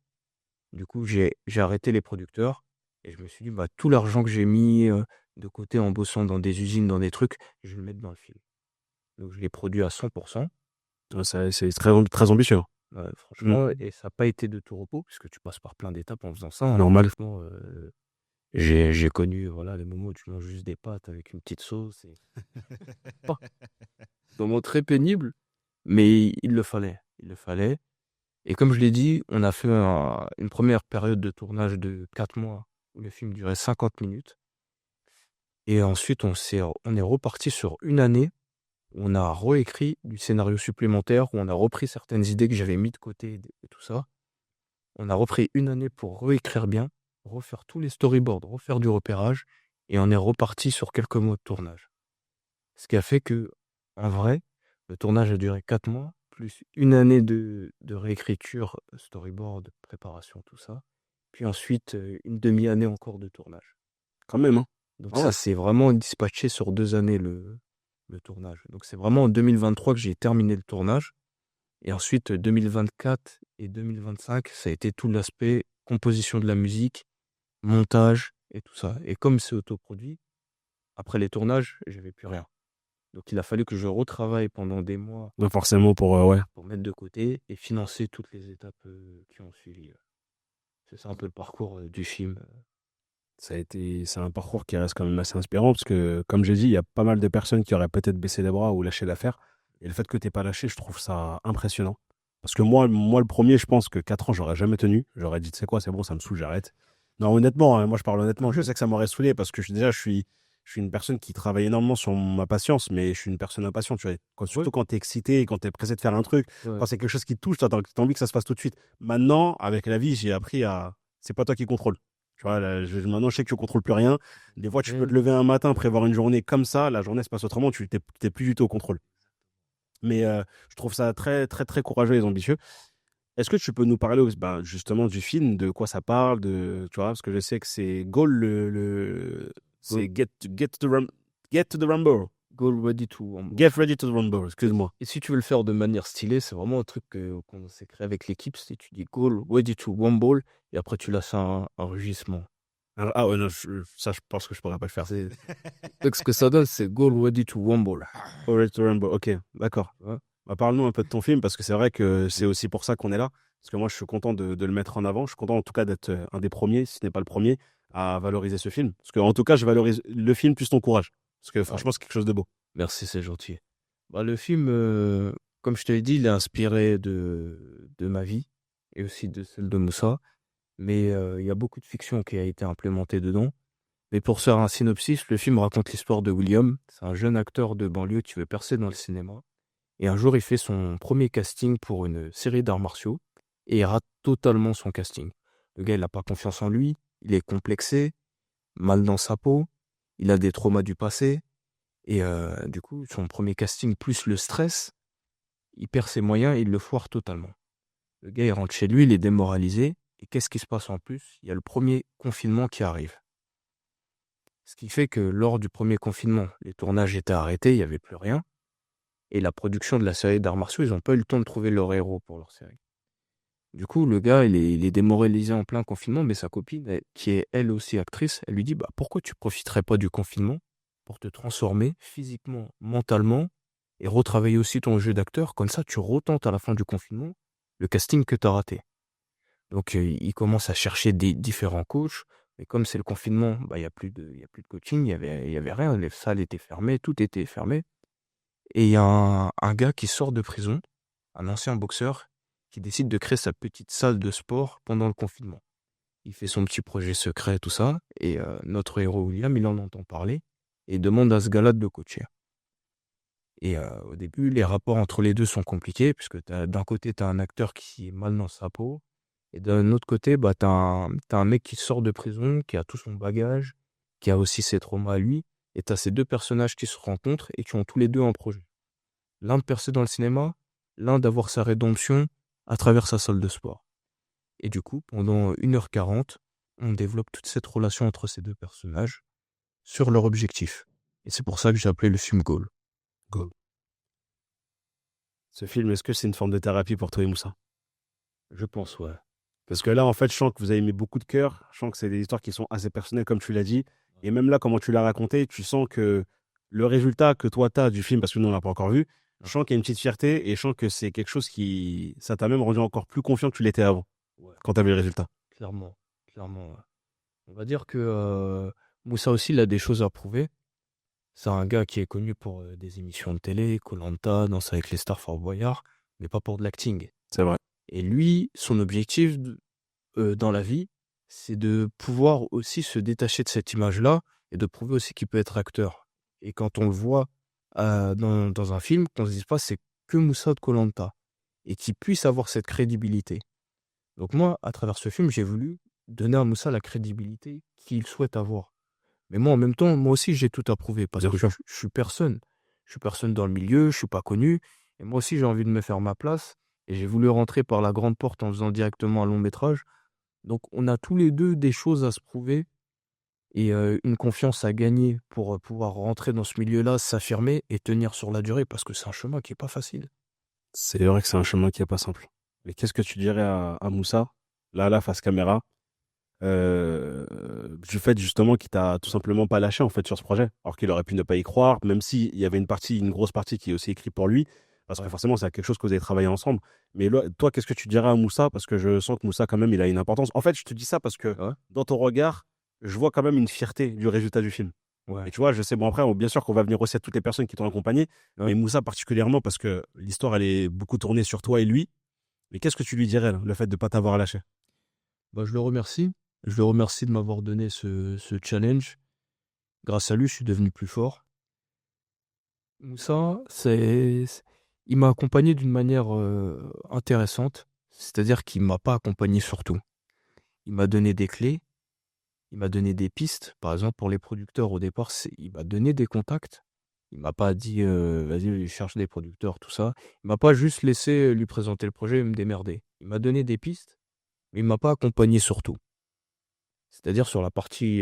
Du coup, j'ai arrêté les producteurs et je me suis dit, bah, tout l'argent que j'ai mis de côté en bossant dans des usines, dans des trucs, je vais le mettre dans le film. Donc, je l'ai produit à 100%. Ouais, c'est très ambitieux. Mm. Franchement, et ça n'a pas été de tout repos, puisque tu passes par plein d'étapes en faisant ça. hein. Normal. Franchement, j'ai connu les moments où tu manges juste des pâtes avec une petite sauce. Pas. Moment très pénible, mais il le fallait. Il le fallait. Et comme je l'ai dit, on a fait une première période de tournage de 4 mois où le film durait 50 minutes. Et ensuite, on est reparti sur une année où on a réécrit du scénario supplémentaire, où on a repris certaines idées que j'avais mis de côté et tout ça. On a repris une année pour réécrire bien, refaire tous les storyboards, refaire du repérage, et on est reparti sur quelques mois de tournage. Ce qui a fait que, en vrai, le tournage a duré 4 mois, plus une année de réécriture, storyboard, préparation, tout ça. Puis ensuite, une demi-année encore de tournage. Quand même, hein. Donc Ah ça, ouais. c'est vraiment dispatché sur 2 années le tournage. Donc c'est vraiment en 2023 que j'ai terminé le tournage. Et ensuite, 2024 et 2025, ça a été tout l'aspect composition de la musique, montage et tout ça. Et comme c'est autoproduit, après les tournages, j'avais plus rien. Donc il a fallu que je retravaille pendant des mois Donc forcément, ouais. pour mettre de côté et financer toutes les étapes qui ont suivi. C'est ça un peu le parcours du film. C'est un parcours qui reste quand même assez inspirant parce que, comme j'ai dit, il y a pas mal de personnes qui auraient peut-être baissé les bras ou lâché l'affaire. Et le fait que t'aies pas lâché, je trouve ça impressionnant. Parce que moi, le premier, je pense que 4 ans, j'aurais jamais tenu. J'aurais dit, tu sais quoi, c'est bon, ça me saoule, j'arrête. Non, honnêtement, hein, moi, je parle honnêtement. Je sais que ça m'aurait saoulé parce que je suis une personne qui travaille énormément sur ma patience, mais je suis une personne impatiente, tu vois. Surtout quand t'es excité, quand t'es pressé de faire un truc, Ouais. quand c'est quelque chose qui te touche, t'as envie que ça se fasse tout de suite. Maintenant, avec la vie, j'ai appris à, c'est pas toi qui contrôle. Tu vois, là, maintenant, je sais que tu contrôles plus rien. Des fois, tu peux te lever un matin, prévoir une journée comme ça, la journée se passe autrement, tu t'es plus du tout au contrôle. Mais je trouve ça très, très, très courageux et ambitieux. Est-ce que tu peux nous parler justement du film, de quoi ça parle, tu vois, parce que je sais que c'est Goal, c'est Get to the Rumble. Go ready to rumble. Get ready to the Rumble, excuse-moi. Et si tu veux le faire de manière stylée, c'est vraiment un truc qu'on s'est créé avec l'équipe. C'est tu dis go ready to rumble et après tu lâches un rugissement. Ah ouais, non, ça, je pense que je pourrais pas le faire. Donc ce que ça donne, c'est go ready to rumble. Ready to Rumble, ok, d'accord. Ouais. Bah, parle-nous un peu de ton film, parce que c'est vrai que c'est aussi pour ça qu'on est là. Parce que moi, je suis content de le mettre en avant. Je suis content en tout cas d'être un des premiers, si ce n'est pas le premier, à valoriser ce film. Parce que en tout cas, je valorise le film plus ton courage. Parce que franchement, c'est quelque chose de beau. Merci, c'est gentil. Bah, le film, comme je te l'ai dit, il est inspiré de ma vie et aussi de celle de Moussa. Mais il y a beaucoup de fiction qui a été implémentée dedans. Mais pour faire un synopsis, le film raconte l'histoire de William. C'est un jeune acteur de banlieue qui veut percer dans le cinéma. Et un jour, il fait son premier casting pour une série d'arts martiaux et il rate totalement son casting. Le gars, il n'a pas confiance en lui, il est complexé, mal dans sa peau, il a des traumas du passé. Et du coup, son premier casting plus le stress, il perd ses moyens et il le foire totalement. Le gars, il rentre chez lui, il est démoralisé. Et qu'est-ce qui se passe en plus? Il y a le premier confinement qui arrive. Ce qui fait que lors du premier confinement, les tournages étaient arrêtés, il n'y avait plus rien. Et la production de la série d'arts martiaux, ils n'ont pas eu le temps de trouver leur héros pour leur série. Du coup, le gars, il est démoralisé en plein confinement, mais sa copine, qui est elle aussi actrice, elle lui dit bah, pourquoi tu profiterais pas du confinement pour te transformer physiquement, mentalement, et retravailler aussi ton jeu d'acteur. Comme ça, tu retentes à la fin du confinement le casting que tu as raté. Donc, il commence à chercher des différents coachs. Mais comme c'est le confinement, bah, il n'y a plus de coaching, il y avait rien. Les salles étaient fermées, tout était fermé. Et il y a un gars qui sort de prison, un ancien boxeur, qui décide de créer sa petite salle de sport pendant le confinement. Il fait son petit projet secret, tout ça, et notre héros William, il en entend parler, et demande à ce gars-là de le coacher. Et au début, les rapports entre les deux sont compliqués, puisque d'un côté, tu as un acteur qui est mal dans sa peau, et d'un autre côté, bah, tu as un mec qui sort de prison, qui a tout son bagage, qui a aussi ses traumas à lui, et tu as ces deux personnages qui se rencontrent et qui ont tous les deux un projet. L'un de percer dans le cinéma, l'un d'avoir sa rédemption à travers sa salle de sport. Et du coup, pendant 1h40, on développe toute cette relation entre ces deux personnages sur leur objectif. Et c'est pour ça que j'ai appelé le film Goal. Go. Ce film, est-ce que c'est une forme de thérapie pour toi et Moussa? Je pense, ouais. Parce que là, en fait, je sens que vous avez mis beaucoup de cœur. Je sens que c'est des histoires qui sont assez personnelles, comme tu l'as dit. Et même là, comment tu l'as raconté, tu sens que le résultat que toi, tu as du film, parce que nous, on l'a pas encore vu, je sens qu'il y a une petite fierté et je sens que c'est quelque chose qui. Ça t'a même rendu encore plus confiant que tu l'étais avant, Ouais, quand tu as vu le résultat. clairement. Clairement, ouais. On va dire que Moussa aussi, il a des choses à prouver. C'est un gars qui est connu pour des émissions de télé, koh Danse avec les stars, Fort Boyard, mais pas pour de l'acting. C'est vrai. Et lui, son objectif dans la vie, c'est de pouvoir aussi se détacher de cette image-là et de prouver aussi qu'il peut être acteur. Et quand on le voit dans un film, qu'on se dise pas c'est que Moussa de koh et qu'il puisse avoir cette crédibilité. Donc moi, à travers ce film, j'ai voulu donner à Moussa la crédibilité qu'il souhaite avoir. Mais moi, en même temps, moi aussi, j'ai tout à prouver parce Bien que sûr. je suis personne. Je suis personne dans le milieu, je suis pas connu. Et moi aussi, j'ai envie de me faire ma place. Et j'ai voulu rentrer par la grande porte en faisant directement un long métrage. Donc, on a tous les deux des choses à se prouver et une confiance à gagner pour pouvoir rentrer dans ce milieu-là, s'affirmer et tenir sur la durée parce que c'est un chemin qui est pas facile. C'est vrai que c'est un chemin qui est pas simple. Mais qu'est-ce que tu dirais à Moussa, là, face caméra, du fait justement qu'il t'a tout simplement pas lâché en fait sur ce projet, alors qu'il aurait pu ne pas y croire, même s'il y avait une grosse partie qui est aussi écrite pour lui, parce que Ouais. forcément c'est quelque chose que vous avez travaillé ensemble. Mais là, toi, qu'est-ce que tu dirais à Moussa? Parce que je sens que Moussa quand même il a une importance. En fait, je te dis ça parce que Ouais. dans ton regard, je vois quand même une fierté du résultat du film. Et Ouais. tu vois, je sais, bon après, bien sûr qu'on va venir aussi à toutes les personnes qui t'ont accompagné, Ouais. mais Moussa particulièrement parce que l'histoire elle est beaucoup tournée sur toi et lui. Mais qu'est-ce que tu lui dirais là, le fait de pas t'avoir lâché? Bah, je le remercie. Je le remercie de m'avoir donné ce challenge. Grâce à lui, je suis devenu plus fort. Moussa, il m'a accompagné d'une manière intéressante. C'est-à-dire qu'il m'a pas accompagné sur tout. Il m'a donné des clés, il m'a donné des pistes. Par exemple, pour les producteurs, au départ, il m'a donné des contacts. Il m'a pas dit, vas-y, cherche des producteurs, tout ça. Il m'a pas juste laissé lui présenter le projet et me démerder. Il m'a donné des pistes, mais il m'a pas accompagné sur tout. C'est-à-dire sur la partie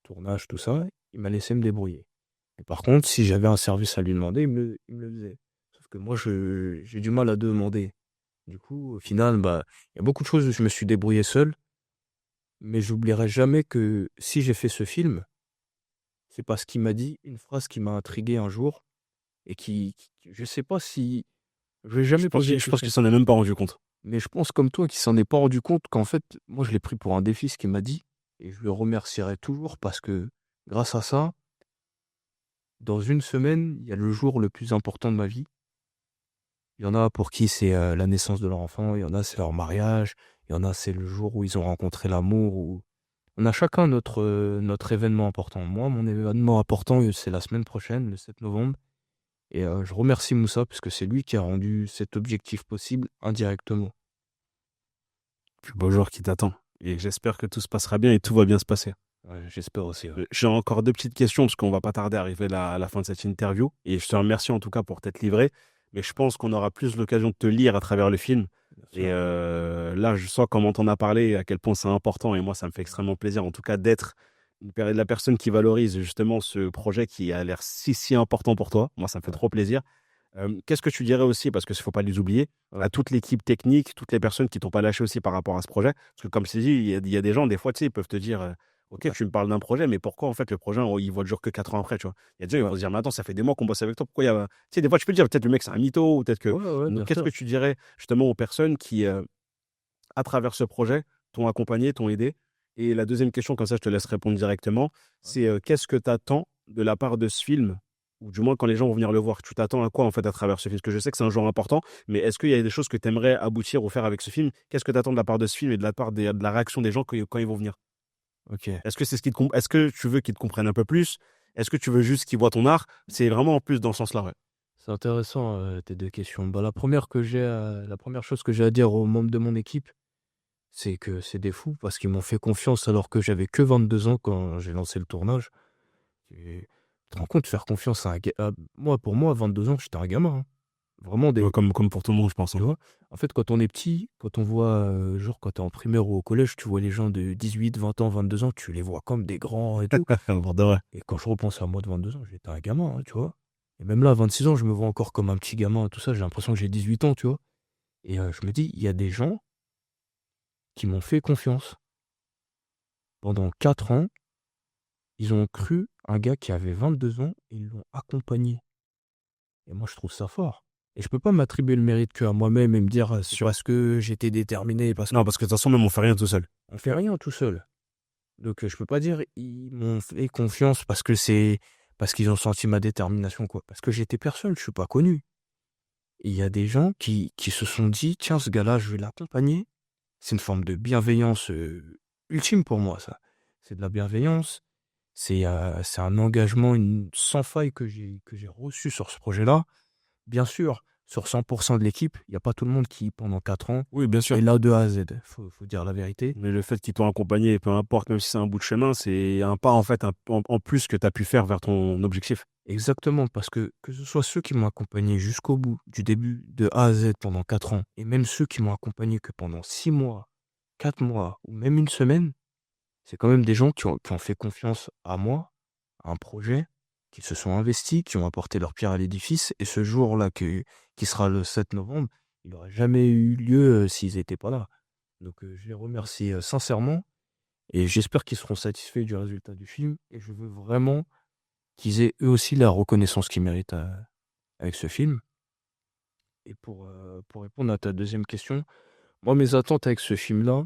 tournage, tout ça, il m'a laissé me débrouiller. Et par contre, si j'avais un service à lui demander, il me le faisait. Sauf que moi, j'ai du mal à demander. Du coup, au final, bah, il y a beaucoup de choses où je me suis débrouillé seul, mais j'oublierai jamais que si j'ai fait ce film, c'est parce qu'il m'a dit une phrase qui m'a intrigué un jour et je sais pas si je vais jamais poser la Je pense question. qu'il s'en est même pas rendu compte. Mais je pense comme toi qu'il s'en est pas rendu compte qu'en fait, moi, je l'ai pris pour un défi, ce qu'il m'a dit, et je le remercierai toujours parce que grâce à ça, dans une semaine, il y a le jour le plus important de ma vie. Il y en a pour qui c'est la naissance de leur enfant, il y en a c'est leur mariage, il y en a c'est le jour où ils ont rencontré l'amour. On a chacun notre événement important. Moi, mon événement important, c'est la semaine prochaine, le 7 novembre. Et je remercie Moussa parce que c'est lui qui a rendu cet objectif possible indirectement. Plus beau jour qui t'attend. Et j'espère que tout se passera bien et tout va bien se passer. Ouais, j'espère aussi. Ouais. J'ai encore deux petites questions parce qu'on va pas tarder à arriver à la fin de cette interview. Et je te remercie en tout cas pour t'être livré. Mais je pense qu'on aura plus l'occasion de te lire à travers le film. Bien Et sûr. là, je sens comment t'en as parlé et à quel point c'est important. Et moi, ça me fait extrêmement plaisir, en tout cas, d'être la personne qui valorise justement ce projet qui a l'air si important pour toi. Moi, ça me fait Ouais. trop plaisir. Qu'est-ce que tu dirais aussi, parce qu'il ne faut pas les oublier, à toute l'équipe technique, toutes les personnes qui t'ont pas lâché aussi par rapport à ce projet? Parce que comme je t'ai dit, il y a des gens, des fois, tu sais, ils peuvent te dire, OK, Ouais. tu me parles d'un projet, mais pourquoi en fait le projet, il voit le jour que 4 ans après, tu vois? Il y a des gens, ils vont se dire, mais attends, ça fait des mois qu'on bosse avec toi, pourquoi il y a. Tu sais, des fois, tu peux te dire, peut-être le mec, c'est un mytho, ou peut-être que. Ouais, ouais, Donc, bien qu'est-ce sûr. que tu dirais justement aux personnes qui, à travers ce projet, t'ont accompagné, t'ont aidé? Et la deuxième question, comme ça, je te laisse répondre directement, Ouais. c'est qu'est-ce que tu attends de la part de ce film? Ou du moins, quand les gens vont venir le voir, tu t'attends à quoi en fait à travers ce film? Parce que je sais que c'est un genre important, mais est-ce qu'il y a des choses que tu aimerais aboutir ou faire avec ce film? Qu'est-ce que tu attends de la part de ce film et de la part de la réaction des gens quand ils vont venir? Ok. Est-ce que c'est est-ce que tu veux qu'ils te comprennent un peu plus? Est-ce que tu veux juste qu'ils voient ton art? C'est vraiment en plus dans ce sens-là, ouais. C'est intéressant tes deux questions. Bah, la première chose que j'ai à dire aux membres de mon équipe, c'est que c'est des fous parce qu'ils m'ont fait confiance alors que j'avais que 22 ans quand j'ai lancé le tournage. Et tu te rends compte, faire confiance à un gars. Moi, pour moi, à 22 ans, j'étais un gamin. Hein. vraiment Ouais, comme pour tout le monde, je pense. tu vois? En fait, quand on est petit, quand on voit, genre quand t'es en primaire ou au collège, tu vois les gens de 18, 20 ans, 22 ans, tu les vois comme des grands et tout. Pour de vrai. Et quand je repense à moi de 22 ans, j'étais un gamin, hein, tu vois? Et même là, à 26 ans, je me vois encore comme un petit gamin et tout ça, j'ai l'impression que j'ai 18 ans, tu vois? Et je me dis: «Il y a des gens qui m'ont fait confiance. Pendant 4 ans, ils ont cru un gars qui avait 22 ans et ils l'ont accompagné». Et moi, je trouve ça fort. Et je peux pas m'attribuer le mérite qu'à moi-même et me dire, C'est c'est sûr. parce que j'étais déterminé, parce que Non, parce que de toute façon, même on fait rien tout seul. on fait rien tout seul. Donc je peux pas dire: «Ils m'ont fait confiance parce que c'est parce qu'ils ont senti ma détermination», quoi. Parce que j'étais personne, je suis pas connu. Et il y a des gens qui se sont dit: «Tiens, ce gars-là, je vais l'accompagner». C'est une forme de bienveillance, ultime pour moi ça. C'est de la bienveillance, c'est un engagement sans faille que j'ai reçu sur ce projet-là. Bien sûr, sur 100 de l'équipe, il y a pas tout le monde qui, pendant 4 ans, Oui, bien sûr. est là de A à Z. Faut dire la vérité. Mais le fait qu'ils t'ont accompagné, peu importe, même si c'est un bout de chemin, c'est un pas en fait en plus que tu as pu faire vers ton objectif. Exactement, parce que ce soit ceux qui m'ont accompagné jusqu'au bout, du début, de A à Z pendant 4 ans, et même ceux qui m'ont accompagné que pendant 6 mois, 4 mois ou même une semaine, c'est quand même des gens qui ont fait confiance à moi, à un projet, qui se sont investis, qui ont apporté leur pierre à l'édifice. Et ce jour-là, qui sera le 7 novembre, il n'aurait jamais eu lieu s'ils n'étaient pas là. Donc je les remercie sincèrement et j'espère qu'ils seront satisfaits du résultat du film. Et je veux vraiment qu'ils aient eux aussi la reconnaissance qu'ils méritent avec ce film. Et pour répondre à ta deuxième question, moi, mes attentes avec ce film-là,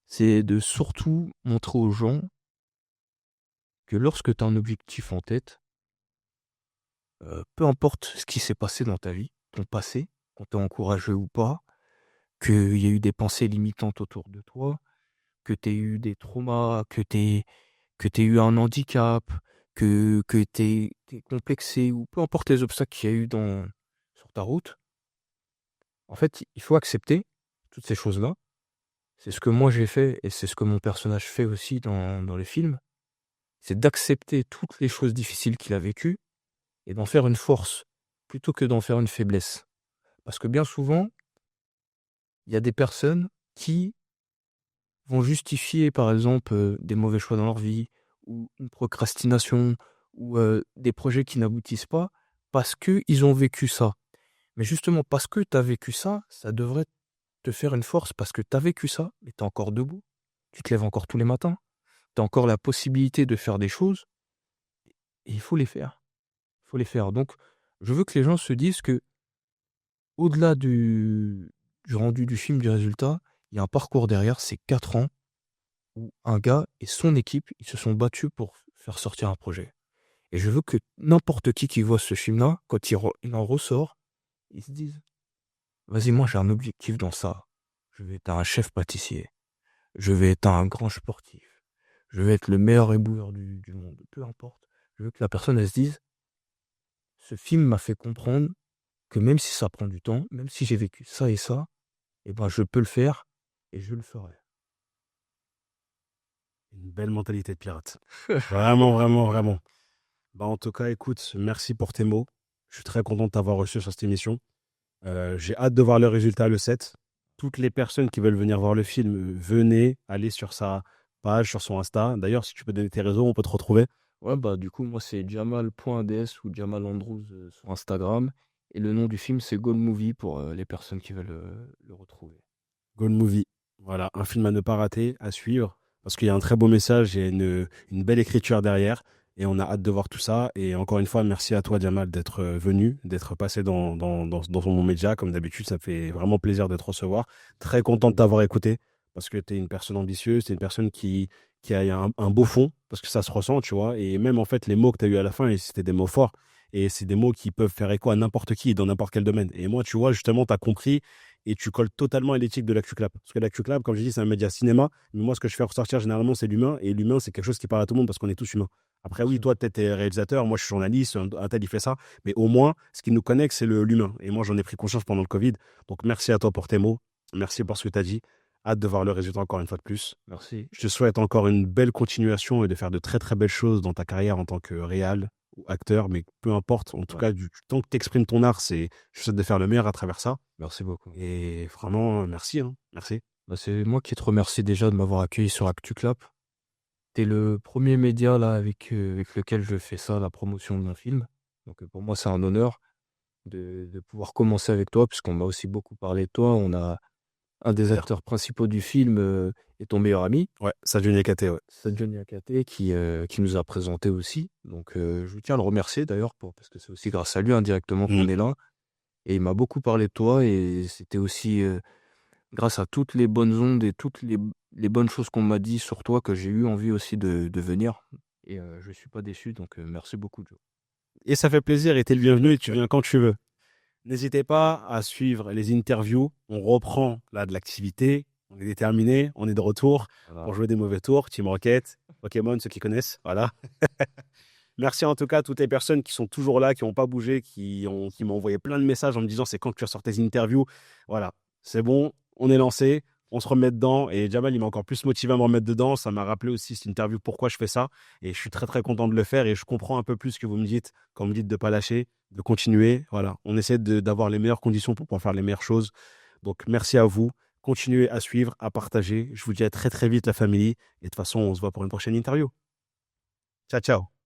c'est de surtout montrer aux gens que lorsque tu as un objectif en tête, peu importe ce qui s'est passé dans ta vie, ton passé, qu'on t'a encouragé ou pas, qu'il y a eu des pensées limitantes autour de toi, que tu aies eu des traumas, que tu eu un handicap, que tu es complexé, ou peu importe les obstacles qu'il y a eu sur ta route, en fait, il faut accepter toutes ces choses-là. C'est ce que moi j'ai fait et c'est ce que mon personnage fait aussi dans les films. C'est d'accepter toutes les choses difficiles qu'il a vécues et d'en faire une force plutôt que d'en faire une faiblesse. Parce que bien souvent, il y a des personnes qui vont justifier, par exemple, des mauvais choix dans leur vie, ou une procrastination, ou des projets qui n'aboutissent pas, parce qu'ils ont vécu ça. Mais justement, parce que tu as vécu ça, ça devrait te faire une force, parce que tu as vécu ça, mais tu es encore debout. Tu te lèves encore tous les matins. Tu as encore la possibilité de faire des choses, et il faut les faire. Il faut les faire. Donc, je veux que les gens se disent que, au-delà du rendu du film, du résultat, il y a un parcours derrière, c'est 4 ans où un gars et son équipe, ils se sont battus pour faire sortir un projet. Et je veux que n'importe qui voit ce film-là, quand il en ressort, il se dise: vas-y, moi j'ai un objectif dans ça. Je vais être un chef pâtissier. Je vais être un grand sportif. Je vais être le meilleur éboueur du monde. Peu importe. Je veux que la personne, elle se dise: ce film m'a fait comprendre que même si ça prend du temps, même si j'ai vécu ça et ça, eh ben je peux le faire et je le ferai. Une belle mentalité de pirate. Vraiment, vraiment, vraiment. Bah, en tout cas, écoute, merci pour tes mots. Je suis très content de t'avoir reçu sur cette émission. J'ai hâte de voir le résultat le 7. Toutes les personnes qui veulent venir voir le film, venez, allez sur sa page, sur son Insta. D'ailleurs, si tu peux donner tes réseaux, on peut te retrouver. Ouais, bah du coup, moi c'est jamal.ds ou Jamal Andrews sur Instagram. Et le nom du film, c'est Gold Movie pour les personnes qui veulent le retrouver. Gold Movie. Voilà, un film à ne pas rater, à suivre, parce qu'il y a un très beau message et une belle écriture derrière. Et on a hâte de voir tout ça. Et encore une fois, merci à toi, Jamal, d'être venu, d'être passé dans mon média. Comme d'habitude, ça fait vraiment plaisir de te recevoir. Très content de t'avoir écouté, parce que tu es une personne ambitieuse, tu es une personne qui a un beau fond, parce que ça se ressent, tu vois. Et même, en fait, les mots que tu as eu à la fin, c'était des mots forts. Et c'est des mots qui peuvent faire écho à n'importe qui, dans n'importe quel domaine. Et moi, tu vois, justement, tu as compris et tu colles totalement à l'éthique de l'ActuClub. Parce que l'ActuClub, comme je dis, c'est un média cinéma, mais moi, ce que je fais ressortir généralement, c'est l'humain, et l'humain, c'est quelque chose qui parle à tout le monde parce qu'on est tous humains. Après, oui, toi, peut-être, t'es réalisateur, moi, je suis journaliste, un tel, il fait ça, mais au moins, ce qui nous connecte, c'est l'humain. Et moi, j'en ai pris conscience pendant le Covid. Donc, merci à toi pour tes mots, merci pour ce que tu as dit. Hâte de voir le résultat encore une fois de plus. Merci. Je te souhaite encore une belle continuation et de faire de très très belles choses dans ta carrière en tant que réal ou acteur, mais peu importe. En tout Ouais. cas, tant que tu exprimes ton art, je souhaite de faire le meilleur à travers ça. Merci beaucoup. Et vraiment, merci, hein. Merci. Bah, c'est moi qui te remercie déjà de m'avoir accueilli sur ActuClap. Tu es le premier média là avec lequel je fais ça, la promotion de mon film. Donc pour moi, c'est un honneur de pouvoir commencer avec toi, puisqu'on m'a aussi beaucoup parlé de toi. On a un des Super. acteurs principaux du film, est ton meilleur ami, Ouais, ça, Johnny Akaté, ouais. Johnny Akate, qui nous a présenté aussi. Donc je tiens à le remercier d'ailleurs parce que c'est aussi grâce à lui indirectement qu'on Mm. est là. Et il m'a beaucoup parlé de toi et c'était aussi, grâce à toutes les bonnes ondes et toutes les bonnes choses qu'on m'a dit sur toi que j'ai eu envie aussi de venir et je suis pas déçu donc merci beaucoup Joe. Et ça fait plaisir, et t'es le bienvenu, et tu viens quand tu veux. N'hésitez pas à suivre les interviews. On reprend là de l'activité. On est déterminé. On est de retour Voilà. pour jouer des mauvais tours. Team Rocket, Pokémon, ceux qui connaissent. Voilà. Merci en tout cas à toutes les personnes qui sont toujours là, qui n'ont pas bougé, qui m'ont envoyé plein de messages en me disant c'est quand que tu ressors tes interviews. Voilà, c'est bon, on est lancé, on se remet dedans. Et Jamal, il m'a encore plus motivé à me remettre dedans. Ça m'a rappelé aussi cette interview pourquoi je fais ça. Et je suis très très content de le faire. Et je comprends un peu plus ce que vous me dites quand vous me dites de ne pas lâcher, de continuer. Voilà, on essaie d'avoir les meilleures conditions pour pouvoir faire les meilleures choses. Donc merci à vous. Continuez à suivre, à partager. Je vous dis à très très vite la famille. Et de toute façon, on se voit pour une prochaine interview. Ciao, ciao.